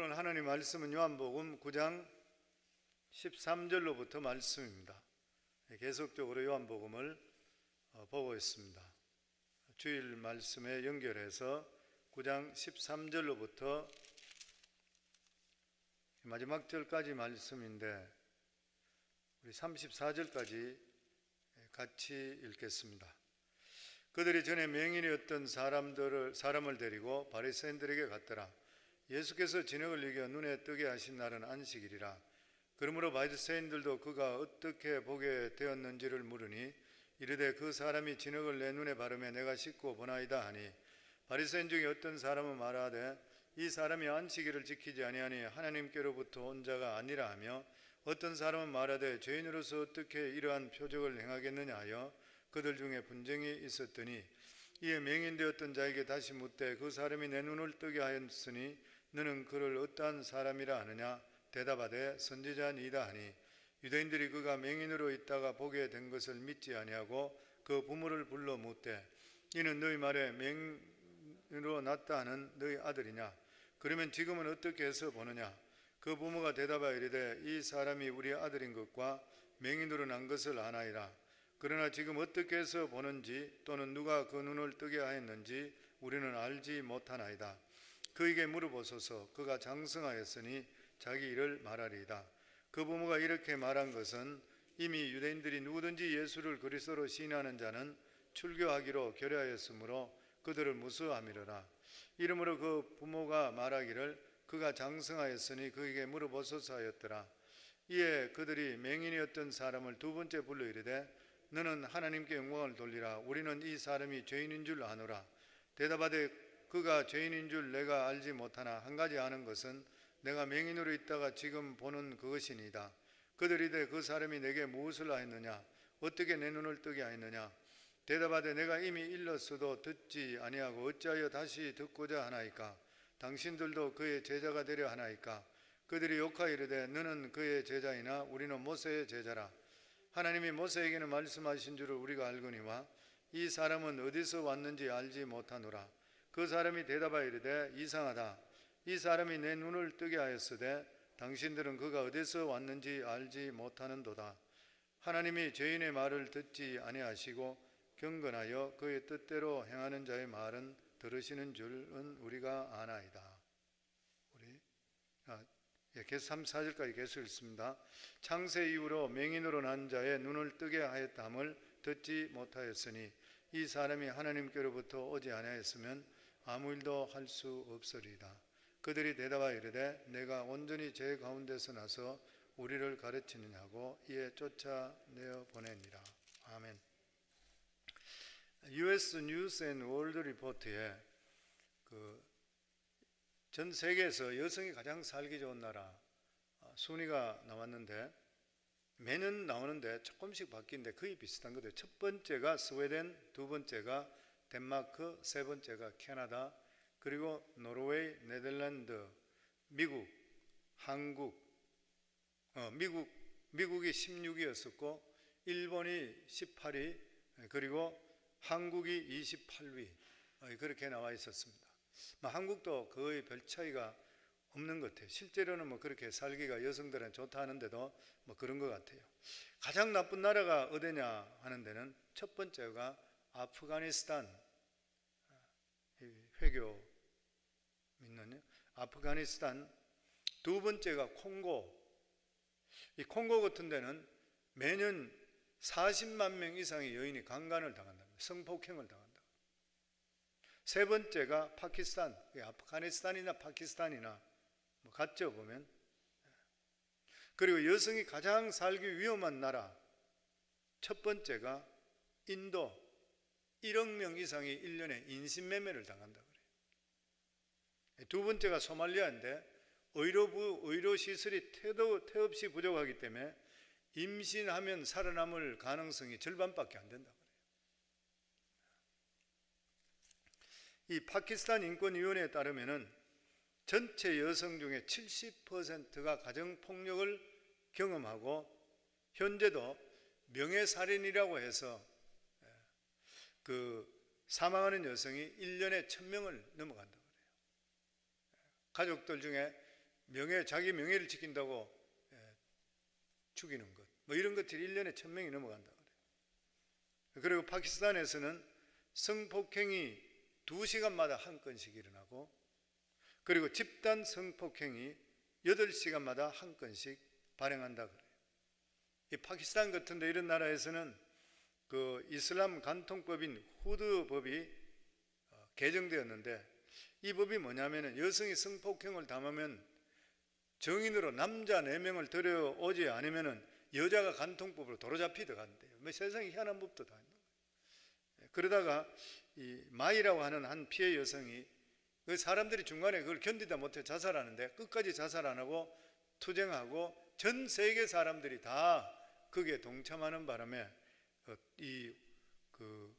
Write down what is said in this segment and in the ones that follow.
오늘 하나님 말씀은 요한복음 9장 13절로부터 말씀입니다. 계속적으로 요한복음을 보고 있습니다. 주일 말씀에 연결해서 9장 13절로부터 마지막 절까지 말씀인데 우리 34절까지 같이 읽겠습니다. 그들이 전에 맹인이었던 사람을 데리고 바리새인들에게 갔더라. 예수께서 진흙을 이겨 눈에 뜨게 하신 날은 안식일이라. 그러므로 바리새인들도 그가 어떻게 보게 되었는지를 물으니 이르되 그 사람이 진흙을 내 눈에 바르매 내가 씻고 보나이다 하니, 바리새인 중에 어떤 사람은 말하되 이 사람이 안식일을 지키지 아니하니 하나님께로부터 온 자가 아니라 하며, 어떤 사람은 말하되 죄인으로서 어떻게 이러한 표적을 행하겠느냐 하여 그들 중에 분쟁이 있었더니, 이에 맹인되었던 자에게 다시 묻되 그 사람이 내 눈을 뜨게 하였으니 너는 그를 어떠한 사람이라 하느냐? 대답하되 선지자니이다 하니, 유대인들이 그가 맹인으로 있다가 보게 된 것을 믿지 아니하고 그 부모를 불러 묻되 이는 너희 말에 맹인으로 났다 하는 너희 아들이냐? 그러면 지금은 어떻게 해서 보느냐? 그 부모가 대답하여 이르되 이 사람이 우리 아들인 것과 맹인으로 난 것을 아나이다. 그러나 지금 어떻게 해서 보는지 또는 누가 그 눈을 뜨게 하였는지 우리는 알지 못하나이다. 그에게 물어보소서. 그가 장성하였으니 자기 일을 말하리이다. 그 부모가 이렇게 말한 것은 이미 유대인들이 누구든지 예수를 그리스도로 시인하는 자는 출교하기로 결의하였으므로 그들을 무수함이로라. 이러므로 그 부모가 말하기를 그가 장성하였으니 그에게 물어보소서 하였더라. 이에 그들이 맹인이었던 사람을 두 번째 불러 이르되 너는 하나님께 영광을 돌리라. 우리는 이 사람이 죄인인 줄 아노라. 대답하되 그가 죄인인 줄 내가 알지 못하나 한 가지 아는 것은 내가 맹인으로 있다가 지금 보는 그것이니이다. 그들이 이르되 그 사람이 내게 무엇을 하였느냐? 어떻게 내 눈을 뜨게 하였느냐? 대답하되 내가 이미 일렀어도 듣지 아니하고 어찌하여 다시 듣고자 하나이까? 당신들도 그의 제자가 되려 하나이까? 그들이 욕하여 이르되 너는 그의 제자이나 우리는 모세의 제자라. 하나님이 모세에게는 말씀하신 줄을 우리가 알거니와 이 사람은 어디서 왔는지 알지 못하노라. 그 사람이 대답하여 이르되 이상하다. 이 사람이 내 눈을 뜨게 하였으되 당신들은 그가 어디서 왔는지 알지 못하는도다. 하나님이 죄인의 말을 듣지 아니하시고 경건하여 그의 뜻대로 행하는 자의 말은 들으시는 줄은 우리가 아나이다. 계속 34절까지 계속 읽습니다. 창세 이후로 맹인으로 난 자의 눈을 뜨게 하였다함을 듣지 못하였으니 이 사람이 하나님께로부터 오지 아니하였으면 아무 일도 할 수 없으리이다. 그들이 대답하여 이르되 내가 온전히 죄 가운데서 나서 우리를 가르치느냐고 이에 쫓아내어 보내니라. 아멘. US News and World Report에 전 세계에서 여성이 가장 살기 좋은 나라 순위가 나왔는데 매년 나오는데 조금씩 바뀌는데 거의 비슷한 거예요. 첫 번째가 스웨덴, 두 번째가 덴마크, 세 번째가 캐나다, 그리고 노르웨이, 네덜란드, 미국, 한국, 미국이 16위였었고 일본이 18위, 그리고 한국이 28위 그렇게 나와 있었습니다. 한국도 거의 별 차이가 없는 것 같아요. 실제로는 그렇게 살기가 여성들은 좋다 하는데도 그런 것 같아요. 가장 나쁜 나라가 어디냐 하는 데는 첫 번째가 아프가니스탄, 회교 믿는 아프가니스탄, 두 번째가 콩고. 이 콩고 같은 데는 매년 40만 명 이상의 여인이 강간을 당한다, 성폭행을 당한다. 세 번째가 파키스탄, 아프가니스탄이나 파키스탄이나 같죠 보면. 그리고 여성이 가장 살기 위험한 나라 첫 번째가 인도, 1억 명 이상이 1년에 인신매매를 당한다 그래요. 두 번째가 소말리아인데 의료 시설이 태없이 부족하기 때문에 임신하면 살아남을 가능성이 절반밖에 안 된다 그래요. 이 파키스탄 인권위원회에 따르면은 전체 여성 중에 70%가 가정폭력을 경험하고 현재도 명예살인이라고 해서 사망하는 여성이 1년에 1000명을 넘어간다고 그래요. 가족들 중에 자기 명예를 지킨다고 죽이는 것, 뭐 이런 것들이 1년에 1000명이 넘어간다 그래요. 그리고 파키스탄에서는 성폭행이 2시간마다 한 건씩 일어나고, 그리고 집단 성폭행이 8시간마다 한 건씩 발생한다 그래요. 이 파키스탄 같은 데 이런 나라에서는 그 이슬람 간통법인 후드 법이 개정되었는데, 이 법이 뭐냐면은 여성이 성폭행을 당하면 정인으로 남자 4명을 데려오지 않으면은 여자가 간통법으로 도로잡히도록 한대요. 뭐 세상에 희한한 법도 다 있는 거예요. 그러다가 이 마이라고 하는 한 피해 여성이, 그 사람들이 중간에 그걸 견디다 못해 자살하는데 끝까지 자살 안 하고 투쟁하고 전 세계 사람들이 다 거기에 동참하는 바람에 이 그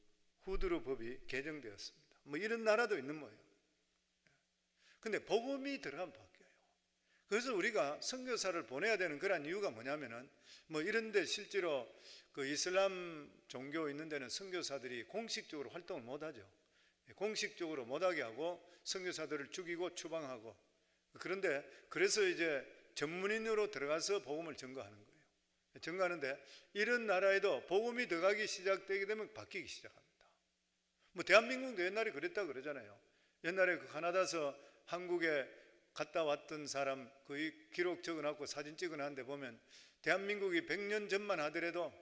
후드르 법이 개정되었습니다. 뭐 이런 나라도 있는 모양이에요. 근데 복음이 들어가면 바뀌어요. 그래서 우리가 선교사를 보내야 되는 그런 이유가 뭐냐면은, 뭐 이런데 실제로 그 이슬람 종교 있는 데는 선교사들이 공식적으로 활동을 못하죠. 공식적으로 못하게 하고 선교사들을 죽이고 추방하고, 그런데 그래서 이제 전문인으로 들어가서 복음을 전거하는 거예요. 전거하는데 이런 나라에도 복음이 들어가기 시작되게 되면 바뀌기 시작합니다. 뭐 대한민국도 옛날에 그랬다 그러잖아요. 옛날에 그 가나다에서 한국에 갔다 왔던 사람 거의 기록 적어놨고 사진 찍어놨는데 보면 대한민국이 100년 전만 하더라도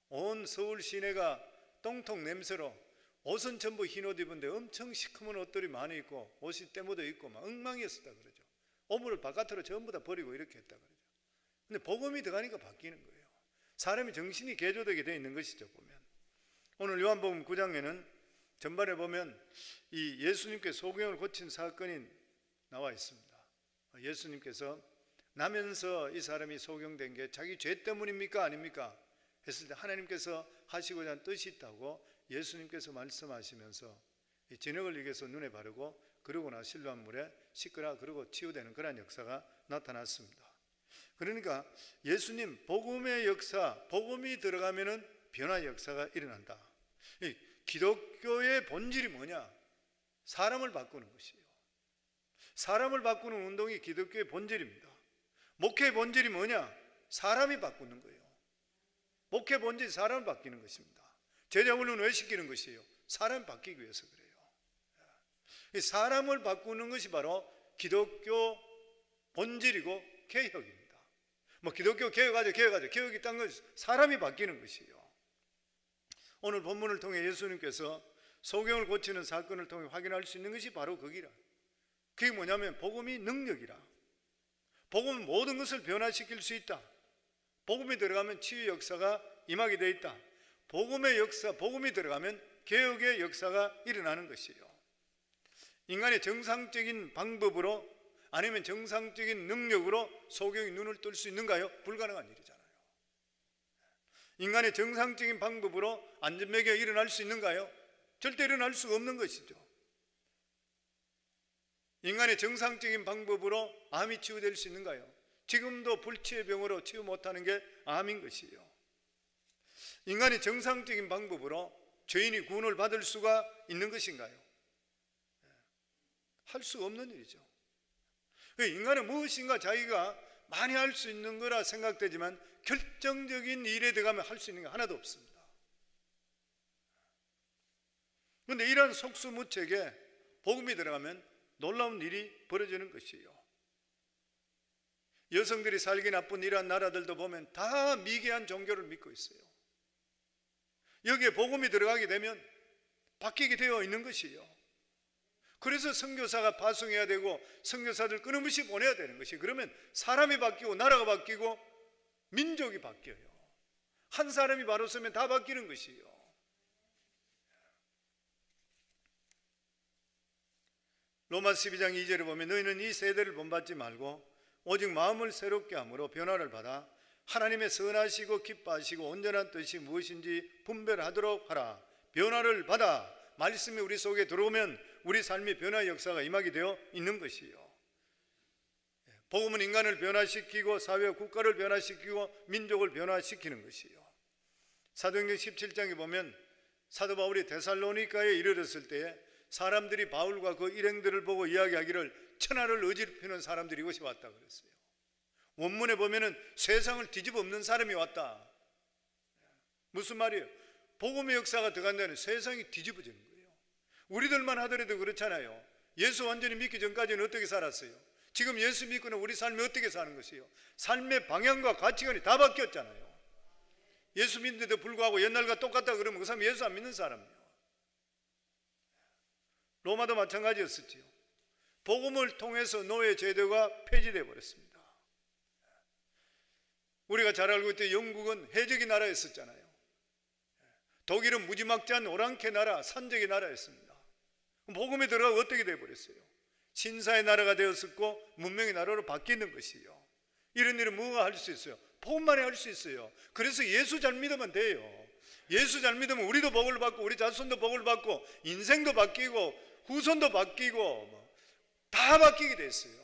온 서울 시내가 똥통 냄새로 옷은 전부 흰 옷 입은데 엄청 시커먼 옷들이 많이 있고 옷이 때 묻어 있고 막 엉망이었다 그러죠. 오물을 바깥으로 전부 다 버리고 이렇게 했다 그러죠. 근데 복음이 들어가니까 바뀌는 거예요. 사람이 정신이 개조되게 되어 있는 것이죠. 보면 오늘 요한복음 9장에는 전반에 보면 이 예수님께 소경을 고친 사건이 나와 있습니다. 예수님께서 나면서 이 사람이 소경된 게 자기 죄 때문입니까 아닙니까 했을 때 하나님께서 하시고자 하는 뜻이 있다고 예수님께서 말씀하시면서 이 진흙을 이겨서 눈에 바르고 그러고 나 실로암 물에 씻으라 그러고 치유되는 그런 역사가 나타났습니다. 그러니까 예수님 복음의 역사, 복음이 들어가면은 변화의 역사가 일어난다. 이 기독교의 본질이 뭐냐? 사람을 바꾸는 것이에요. 사람을 바꾸는 운동이 기독교의 본질입니다. 목회의 본질이 뭐냐? 사람이 바꾸는 거예요. 목회 본질이 사람을 바뀌는 것입니다. 제자 훈련을 왜 시키는 것이에요? 사람이 바뀌기 위해서 그래요. 사람을 바꾸는 것이 바로 기독교 본질이고 개혁입니다. 뭐 기독교 개혁하자 개혁이 딴 것이 사람이 바뀌는 것이에요. 오늘 본문을 통해 예수님께서 소경을 고치는 사건을 통해 확인할 수 있는 것이 바로 거기라. 그게 뭐냐면 복음이 능력이라. 복음은 모든 것을 변화시킬 수 있다. 복음이 들어가면 치유 역사가 임하게 되어 있다. 복음의 역사, 복음이 들어가면 개혁의 역사가 일어나는 것이에요. 인간의 정상적인 방법으로 아니면 정상적인 능력으로 소경이 눈을 뜰 수 있는가요? 불가능한 일이잖아요. 인간의 정상적인 방법으로 안전매개가 일어날 수 있는가요? 절대 일어날 수가 없는 것이죠. 인간의 정상적인 방법으로 암이 치유될 수 있는가요? 지금도 불치의 병으로 치유 못하는 게 암인 것이에요. 인간이 정상적인 방법으로 죄인이 구원을 받을 수가 있는 것인가요? 할 수 없는 일이죠. 인간은 무엇인가 자기가 많이 할 수 있는 거라 생각되지만 결정적인 일에 들어가면 할 수 있는 게 하나도 없습니다. 그런데 이러한 속수무책에 복음이 들어가면 놀라운 일이 벌어지는 것이에요. 여성들이 살기 나쁜 이러한 나라들도 보면 다 미개한 종교를 믿고 있어요. 여기에 복음이 들어가게 되면 바뀌게 되어 있는 것이에요. 그래서 선교사가 파송해야 되고 선교사들 끊임없이 보내야 되는 것이, 그러면 사람이 바뀌고 나라가 바뀌고 민족이 바뀌어요. 한 사람이 바로 서면 다 바뀌는 것이에요. 로마 12장 2절에 보면 너희는 이 세대를 본받지 말고 오직 마음을 새롭게 함으로 변화를 받아 하나님의 선하시고 기뻐하시고 온전한 뜻이 무엇인지 분별하도록 하라. 변화를 받아 말씀이 우리 속에 들어오면 우리 삶이 변화의 역사가 임하게 되어 있는 것이에요. 복음은 인간을 변화시키고 사회와 국가를 변화시키고 민족을 변화시키는 것이에요. 사도행전 17장에 보면 사도 바울이 데살로니가에 이르렀을 때에 사람들이 바울과 그 일행들을 보고 이야기하기를 천하를 어지럽히는 사람들이 이곳에 왔다 그랬어요. 원문에 보면은 세상을 뒤집어 엎는 사람이 왔다. 무슨 말이에요? 복음의 역사가 들어간다는 세상이 뒤집어지는 거예요. 우리들만 하더라도 그렇잖아요. 예수 완전히 믿기 전까지는 어떻게 살았어요? 지금 예수 믿고는 우리 삶이 어떻게 사는 것이요? 삶의 방향과 가치관이 다 바뀌었잖아요. 예수 믿는데도 불구하고 옛날과 똑같다 그러면 그 사람 예수 안 믿는 사람이에요. 로마도 마찬가지였었지요. 복음을 통해서 노예 제도가 폐지되어 버렸습니다. 우리가 잘 알고 있듯 영국은 해적의 나라였었잖아요. 독일은 무지막지한 오랑캐 나라, 산적의 나라였습니다. 복음에 들어가고 어떻게 되어버렸어요? 신사의 나라가 되었었고 문명의 나라로 바뀌는 것이요. 이런 일은 뭐가 할 수 있어요? 복음만이 할 수 있어요. 그래서 예수 잘 믿으면 돼요. 예수 잘 믿으면 우리도 복을 받고 우리 자손도 복을 받고 인생도 바뀌고 후손도 바뀌고 다 바뀌게 됐어요.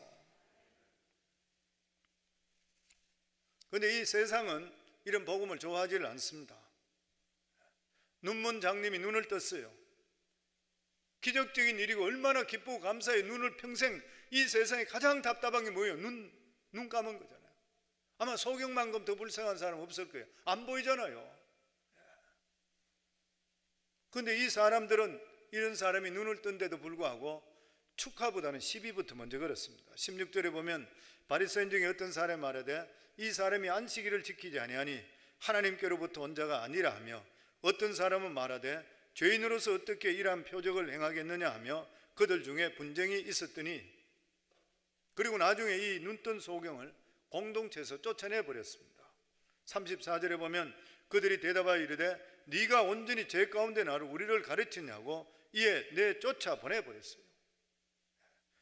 그런데 이 세상은 이런 복음을 좋아하지를 않습니다. 눈먼 장님이 눈을 떴어요. 기적적인 일이고 얼마나 기쁘고 감사해. 눈을 평생 이 세상에 가장 답답한 게 뭐예요? 눈 감은 거잖아요. 아마 소경만큼 더 불쌍한 사람 없을 거예요. 안 보이잖아요. 그런데 이 사람들은 이런 사람이 눈을 뜬데도 불구하고 축하보다는 시비부터 먼저 걸었습니다. 16절에 보면 바리새인 중에 어떤 사람이 말하되 이 사람이 안식일을 지키지 아니하니 하나님께로부터 온 자가 아니라 하며 어떤 사람은 말하되 죄인으로서 어떻게 이러한 표적을 행하겠느냐 하며 그들 중에 분쟁이 있었더니 그리고 나중에 이 눈뜬 소경을 공동체에서 쫓아내 버렸습니다. 34절에 보면 그들이 대답하여 이르되 네가 온전히 죄 가운데 나를 우리를 가르치냐고 이에 내쫓아 보내버렸어요.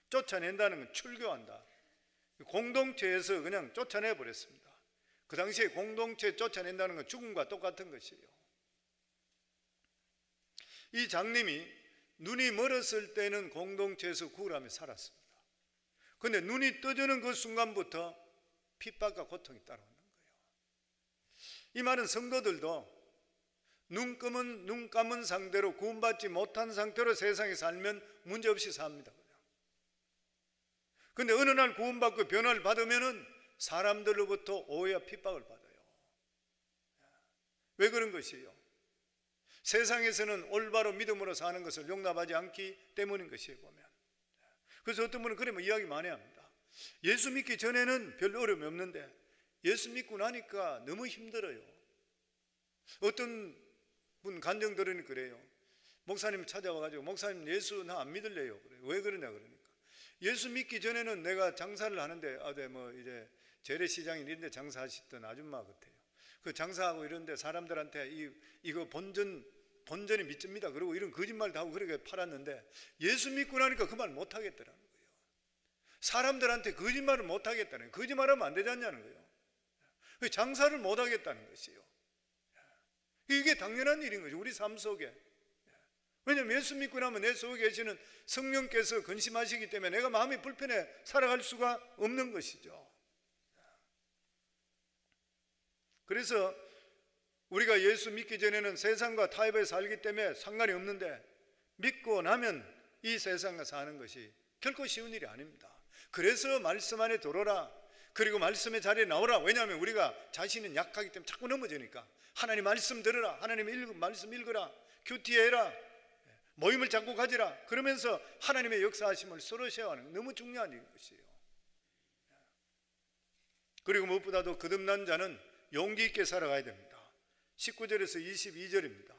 쫓아낸다는 건 출교한다. 공동체에서 그냥 쫓아내버렸습니다. 그 당시에 공동체 쫓아낸다는 건 죽음과 똑같은 것이에요. 이 장님이 눈이 멀었을 때는 공동체에서 구울하며 살았습니다. 그런데 눈이 떠지는 그 순간부터 핍박과 고통이 따라오는 거예요. 이 말은 성도들도 눈 감은 상태로 구원받지 못한 상태로 세상에 살면 문제없이 삽니다. 그런데 어느 날 구원받고 변화를 받으면은 사람들로부터 오해와 핍박을 받아요. 왜 그런 것이에요? 세상에서는 올바로 믿음으로 사는 것을 용납하지 않기 때문인 것이에요, 보면. 그래서 어떤 분은 그러면 이야기 많이 합니다. 예수 믿기 전에는 별 어려움이 없는데 예수 믿고 나니까 너무 힘들어요. 어떤 분 간증 들으니 그래요. 목사님 찾아와가지고 목사님 예수 나 안 믿을래요. 그래요. 왜 그러냐 그러니까 예수 믿기 전에는 내가 장사를 하는데 이제 재래시장이 이런데 장사하시던 아줌마 같아요. 그 장사하고 이런데 사람들한테 이거 본전이 믿습니다. 그리고 이런 거짓말도 하고 그렇게 팔았는데 예수 믿고 나니까 그 말 못 하겠더라는 거예요. 사람들한테 거짓말을 못 하겠다는 거예요. 거짓말하면 안 되지 않냐는 거예요. 장사를 못 하겠다는 것이에요. 이게 당연한 일인 거죠. 우리 삶 속에. 왜냐하면 예수 믿고 나면 내 속에 계시는 성령께서 근심하시기 때문에 내가 마음이 불편해 살아갈 수가 없는 것이죠. 그래서 우리가 예수 믿기 전에는 세상과 타협에 살기 때문에 상관이 없는데 믿고 나면 이 세상과 사는 것이 결코 쉬운 일이 아닙니다. 그래서 말씀 안에 들어오라. 그리고 말씀의 자리에 나오라. 왜냐하면 우리가 자신은 약하기 때문에 자꾸 넘어지니까 하나님 말씀 들으라. 하나님 말씀 읽으라. 큐티해라. 모임을 자꾸 가지라. 그러면서 하나님의 역사하심을 서로 쉐어하는 너무 중요한 것이에요. 그리고 무엇보다도 거듭난 자는 용기 있게 살아가야 됩니다. 19절에서 22절입니다.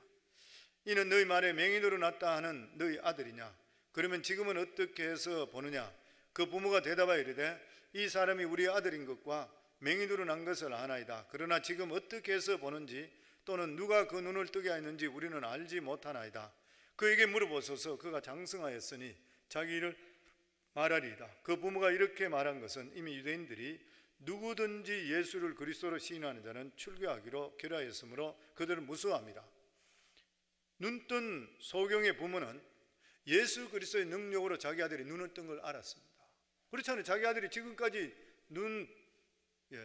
이는 너희 말에 맹인으로 났다 하는 너희 아들이냐? 그러면 지금은 어떻게 해서 보느냐? 그 부모가 대답하여 이르되 이 사람이 우리 아들인 것과 맹인으로 난 것을 아나이다. 그러나 지금 어떻게 해서 보는지 또는 누가 그 눈을 뜨게 하였는지 우리는 알지 못하나이다. 그에게 물어보소서. 그가 장성하였으니 자기 일을 말하리이다. 그 부모가 이렇게 말한 것은 이미 유대인들이 누구든지 예수를 그리스도로 시인하는 자는 출교하기로 결하였으므로 그들은 무서워합니다. 눈뜬 소경의 부모는 예수 그리스도의 능력으로 자기 아들이 눈을 뜬 걸 알았습니다. 그렇잖아요. 자기 아들이 지금까지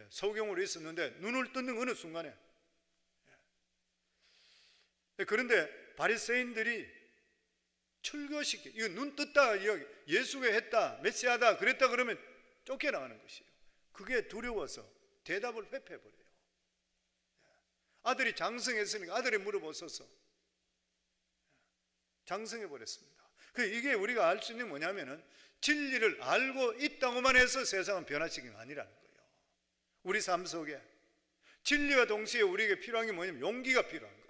소경으로 있었는데 눈을 떴는 어느 순간에. 그런데 바리새인들이 출교시켜. 이거 눈 떴다, 예수가 했다, 메시아다 그랬다 그러면 쫓겨나가는 것이에요. 그게 두려워서 대답을 회피해버려요. 아들이 장성했으니까 아들이 물어보소서. 장성해버렸습니다. 이게 우리가 알 수 있는 게 뭐냐면은 진리를 알고 있다고만 해서 세상은 변화시키는 게 아니라는 거예요. 우리 삶 속에 진리와 동시에 우리에게 필요한 게 뭐냐면 용기가 필요한 거예요.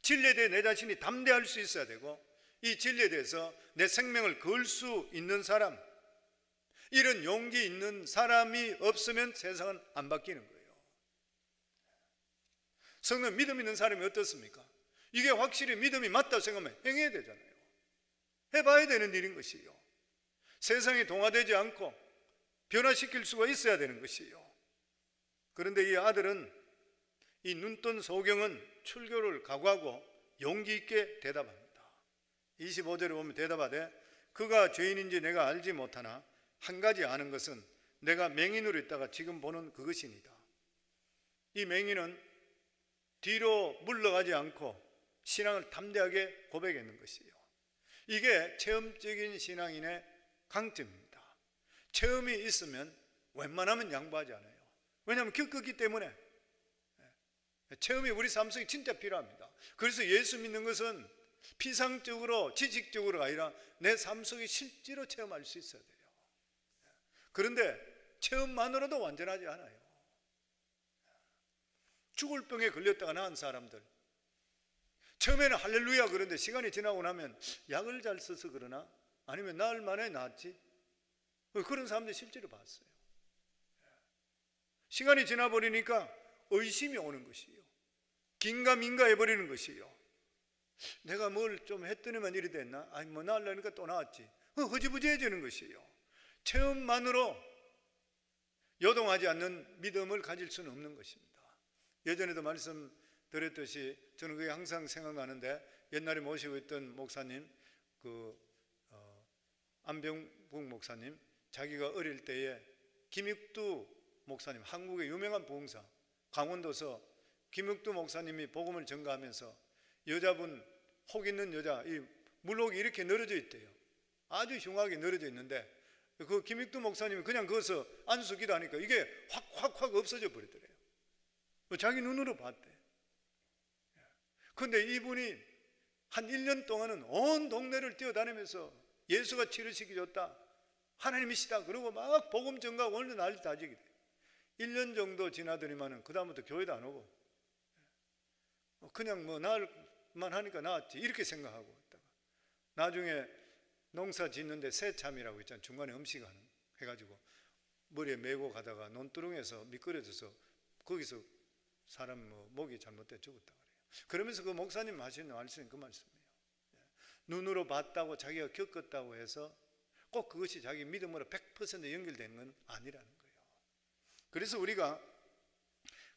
진리에 대해 내 자신이 담대할 수 있어야 되고, 이 진리에 대해서 내 생명을 걸 수 있는 사람, 이런 용기 있는 사람이 없으면 세상은 안 바뀌는 거예요. 성도는 믿음 있는 사람이 어떻습니까? 이게 확실히 믿음이 맞다고 생각하면 행해야 되잖아요. 해봐야 되는 일인 것이에요. 세상에 동화되지 않고 변화시킬 수가 있어야 되는 것이에요. 그런데 이 아들은, 이 눈뜬 소경은 출교를 각오하고 용기 있게 대답합니다. 25절에 보면 대답하되 그가 죄인인지 내가 알지 못하나 한 가지 아는 것은 내가 맹인으로 있다가 지금 보는 그것이니이다. 이 맹인은 뒤로 물러가지 않고 신앙을 담대하게 고백했는 것이에요. 이게 체험적인 신앙인의 강점입니다. 체험이 있으면 웬만하면 양보하지 않아요. 왜냐하면 겪었기 때문에. 체험이 우리 삶 속에 진짜 필요합니다. 그래서 예수 믿는 것은 피상적으로 지식적으로가 아니라 내 삶 속에 실제로 체험할 수 있어야 돼요. 그런데 체험만으로도 완전하지 않아요. 죽을 병에 걸렸다가 나은 사람들, 처음에는 할렐루야 그런데 시간이 지나고 나면 약을 잘 써서 그러나 아니면 나흘 만에 나았지, 그런 사람들 실제로 봤어요. 시간이 지나버리니까 의심이 오는 것이에요. 긴가민가 해버리는 것이에요. 내가 뭘 좀 했더니만 이리 됐나? 아니 뭐 나으려니까 또 나왔지. 허지부지해지는 것이에요. 체험만으로 요동하지 않는 믿음을 가질 수는 없는 것입니다. 예전에도 말씀드렸듯이 저는 그게 항상 생각나는데, 옛날에 모시고 있던 목사님, 안병국 목사님, 자기가 어릴 때에 김익두 목사님, 한국의 유명한 부흥사, 강원도서 김익두 목사님이 복음을 전가하면서 여자분, 혹 있는 여자, 이 물혹이 이렇게 늘어져 있대요. 아주 흉하게 늘어져 있는데 그 김익두 목사님이 그냥 거기서 안수기도 하니까 이게 확 없어져 버리더래요. 자기 눈으로 봤대. 그런데 이분이 한 1년 동안은 온 동네를 뛰어다니면서 예수가 치료시켜 줬다, 하나님이시다 그러고 막 복음 전가하고 오늘도 난리 다지게 돼. 1년 정도 지나더니만은 그 다음부터 교회도 안 오고 그냥 뭐 나을만 하니까 나았지 이렇게 생각하고 있다가 나중에 농사 짓는데 새참이라고 있잖아요. 중간에 음식하는 해가지고 머리에 메고 가다가 논두렁에서 미끄러져서 거기서 사람 목이 잘못돼 죽었다 그래요. 그러면서 그 목사님 하시는 말씀이 그 말씀이에요. 눈으로 봤다고 자기가 겪었다고 해서 꼭 그것이 자기 믿음으로 100% 연결되는 건 아니라는 거예요. 그래서 우리가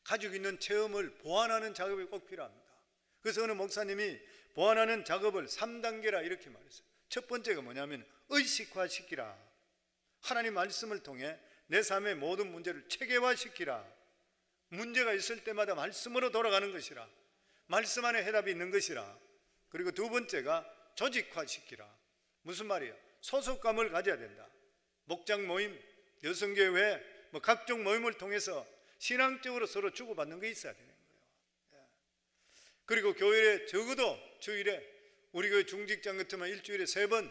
가지고 있는 체험을 보완하는 작업이 꼭 필요합니다. 그래서 어느 목사님이 보완하는 작업을 3단계라 이렇게 말했어요. 첫 번째가 뭐냐면 의식화시키라. 하나님 말씀을 통해 내 삶의 모든 문제를 체계화시키라. 문제가 있을 때마다 말씀으로 돌아가는 것이라. 말씀 안에 해답이 있는 것이라. 그리고 두 번째가 조직화시키라. 무슨 말이에요? 소속감을 가져야 된다. 목장 모임, 여성교회, 각종 모임을 통해서 신앙적으로 서로 주고받는 게 있어야 되는 거예요. 그리고 교회에 적어도 주일에, 우리 교회 중직장 같으면 일주일에 3번,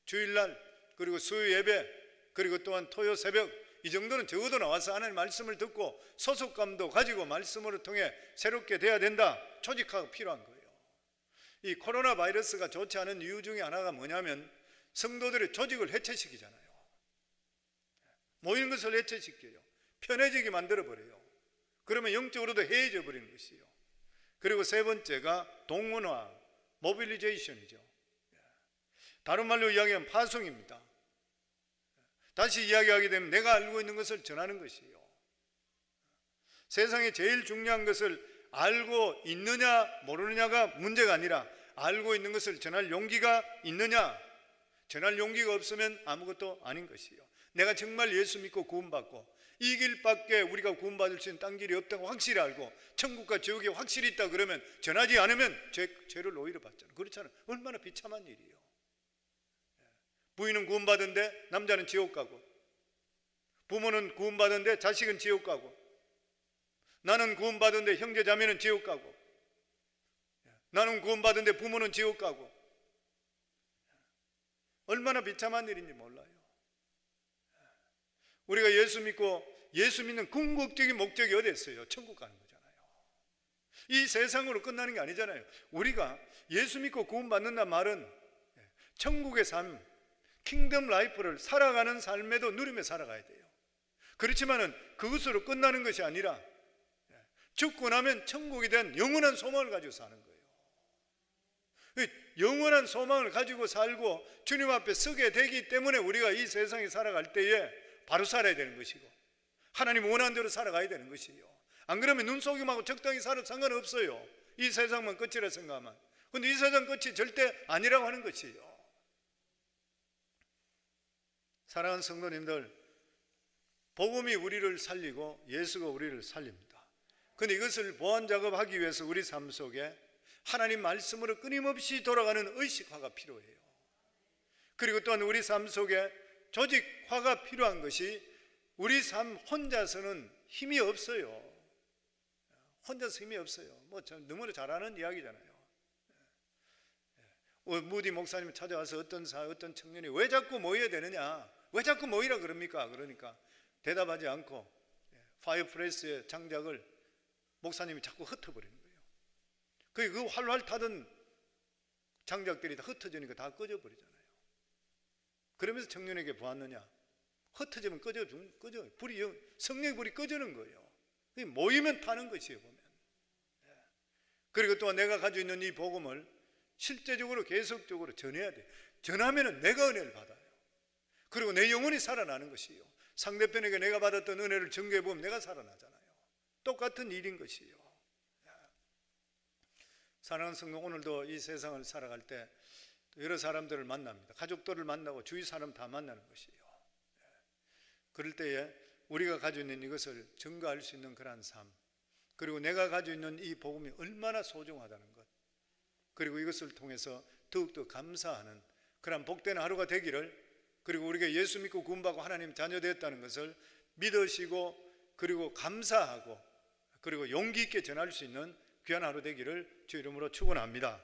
주일날, 그리고 수요 예배, 그리고 또한 토요 새벽, 이 정도는 적어도 나와서 하나님 말씀을 듣고 소속감도 가지고 말씀으로 통해 새롭게 돼야 된다. 조직화가 필요한 거예요. 이 코로나 바이러스가 좋지 않은 이유 중에 하나가 뭐냐면 성도들의 조직을 해체시키잖아요. 모이는 것을 해체시켜요. 편해지게 만들어버려요. 그러면 영적으로도 해이져 버리는 것이에요. 그리고 세 번째가 동원화, 모빌리제이션이죠. 다른 말로 이야기하면 파송입니다. 다시 이야기하게 되면 내가 알고 있는 것을 전하는 것이에요. 세상에 제일 중요한 것을 알고 있느냐 모르느냐가 문제가 아니라 알고 있는 것을 전할 용기가 있느냐, 전할 용기가 없으면 아무것도 아닌 것이요. 내가 정말 예수 믿고 구원받고 이 길밖에 우리가 구원받을 수 있는 딴 길이 없다고 확실히 알고 천국과 지옥이 확실히 있다 그러면 전하지 않으면 죄를 오히려 받잖아요. 그렇잖아요. 얼마나 비참한 일이에요. 부인은 구원받은데 남자는 지옥 가고, 부모는 구원받은데 자식은 지옥 가고, 나는 구원받은데 형제 자매는 지옥 가고, 나는 구원받은데 부모는 지옥 가고, 얼마나 비참한 일인지 몰라요. 우리가 예수 믿고 예수 믿는 궁극적인 목적이 어디 있어요? 천국 가는 거잖아요. 이 세상으로 끝나는 게 아니잖아요. 우리가 예수 믿고 구원받는다는 말은 천국의 삶, 킹덤 라이프를 살아가는 삶에도 누리며 살아가야 돼요. 그렇지만은 그것으로 끝나는 것이 아니라 죽고 나면 천국에 대한 영원한 소망을 가지고 사는 거예요. 영원한 소망을 가지고 살고 주님 앞에 서게 되기 때문에 우리가 이 세상에 살아갈 때에 바로 살아야 되는 것이고 하나님 원하는 대로 살아가야 되는 것이요. 안 그러면 눈속임하고 적당히 살아도 상관없어요. 이 세상만 끝이라 생각하면. 그런데 이 세상 끝이 절대 아니라고 하는 것이요. 사랑하는 성도님들, 복음이 우리를 살리고 예수가 우리를 살립니다. 그런데 이것을 보완 작업하기 위해서 우리 삶 속에 하나님 말씀으로 끊임없이 돌아가는 의식화가 필요해요. 그리고 또한 우리 삶 속에 조직화가 필요한 것이 우리 삶 혼자서는 힘이 없어요. 혼자서 힘이 없어요. 뭐 너무나 잘 아는 이야기잖아요. 무디 목사님 찾아와서 어떤 청년이 왜 자꾸 모여야 되느냐, 왜 자꾸 모이라 그럽니까? 그러니까 대답하지 않고 파이어프레스의 장작을 목사님이 자꾸 흩어버리는 거예요. 그 활활 타던 장작들이 다 흩어지니까 다 꺼져버리잖아요. 그러면서 청년에게 보았느냐, 흩어지면 꺼져, 성령의 불이 꺼지는 거예요. 모이면 타는 것이에요, 보면. 그리고 또한 내가 가지고 있는 이 복음을 실제적으로 계속적으로 전해야 돼요. 전하면 내가 은혜를 받아요. 그리고 내 영혼이 살아나는 것이에요. 상대편에게 내가 받았던 은혜를 전개해 보면 내가 살아나잖아요. 똑같은 일인 것이에요. 사랑하는 성도, 오늘도 이 세상을 살아갈 때 여러 사람들을 만납니다. 가족들을 만나고 주위 사람 다 만나는 것이에요. 그럴 때에 우리가 가지고 있는 이것을 증거할 수 있는 그러한 삶, 그리고 내가 가지고 있는 이 복음이 얼마나 소중하다는 것, 그리고 이것을 통해서 더욱더 감사하는 그런 복된 하루가 되기를, 그리고 우리가 예수 믿고 구원받고 하나님 자녀 되었다는 것을 믿으시고 그리고 감사하고 그리고 용기 있게 전할 수 있는 귀한 하루 되기를 주 이름으로 축원합니다.